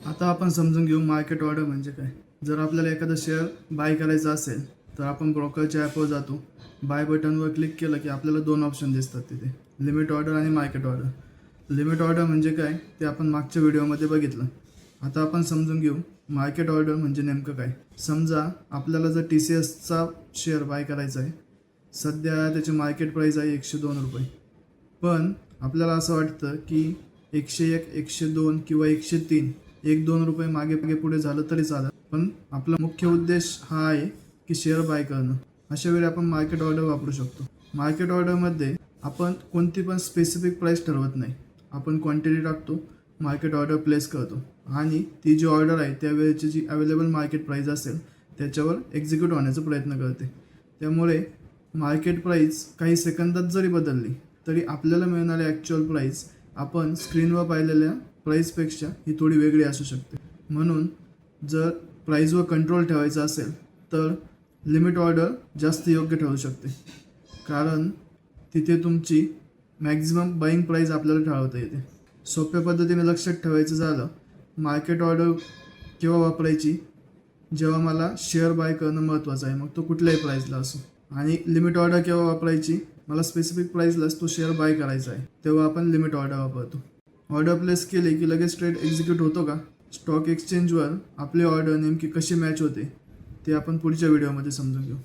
आता आपण समजून घेऊ मार्केट ऑर्डर म्हणजे काय. जर आपल्याला एखादा शेअर बाय करायचा असेल तर आपण ब्रोकरच्या ॲपवर जातो. बाय बटनवर क्लिक केलं की आपल्याला दोन ऑप्शन दिसतात तिथे, लिमिट ऑर्डर आणि मार्केट ऑर्डर. लिमिट ऑर्डर म्हणजे काय ते आपण मागच्या व्हिडिओमध्ये बघितलं. आता आपण समजून घेऊ मार्केट ऑर्डर म्हणजे नेमकं काय. समजा आपल्याला जर TCSचा शेअर बाय करायचा आहे, सध्या त्याची मार्केट प्राईस आहे 102 रुपये. पण आपल्याला असं वाटतं की 101, 102 किंवा 103 1-2 रुपये मागे पुढे झालं तरी चालेल, पण आपला मुख्य उद्देश हा आहे की शेअर बाय करणं. अशा वेळी आपण मार्केट ऑर्डर वापरू शकतो. मार्केट ऑर्डरमध्ये आपण कोणती पण स्पेसिफिक प्राईस ठरवत नाही. आपण क्वांटिटी टाकतो, मार्केट ऑर्डर प्लेस करतो आणि ती जी ऑर्डर आहे त्यावेळेची जी अवेलेबल मार्केट प्राईस असेल त्याच्यावर एक्झिक्यूट होण्याचा प्रयत्न करते. त्यामुळे मार्केट प्राईस काही सेकंदात जरी बदलली तरी आपल्याला मिळणारी ॲक्च्युअल प्राईस आपण स्क्रीनवर पाहिलेल्या प्राईसपेक्षा ही थोडी वेगळी असू शकते. म्हणून जर प्राईजवर कंट्रोल ठेवायचा असेल तर लिमिट ऑर्डर जास्त योग्य ठरू शकते, कारण तिथे तुमची मॅक्झिमम बाईंग प्राईस आपल्याला ठरवता येते. सोप्या पद्धतीने लक्षात ठेवायचं झालं, मार्केट ऑर्डर केव्हा वापरायची, जेव्हा मला शेअर बाय करणं महत्त्वाचं आहे, मग तो कुठल्याही प्राईसला असो. आणि लिमिट ऑर्डर केव्हा वापरायची, मला स्पेसिफिक प्राईसलाच तो शेअर बाय करायचा आहे, तेव्हा आपण लिमिट ऑर्डर वापरतो. ऑर्डर प्लेस केली की लगेच ट्रेड एक्झिक्यूट होतो का? स्टॉक एक्सचेंजवर आपली ऑर्डर नेमकी कशी मॅच होते ते आपण पुढच्या व्हिडिओमध्ये समजून घेऊ.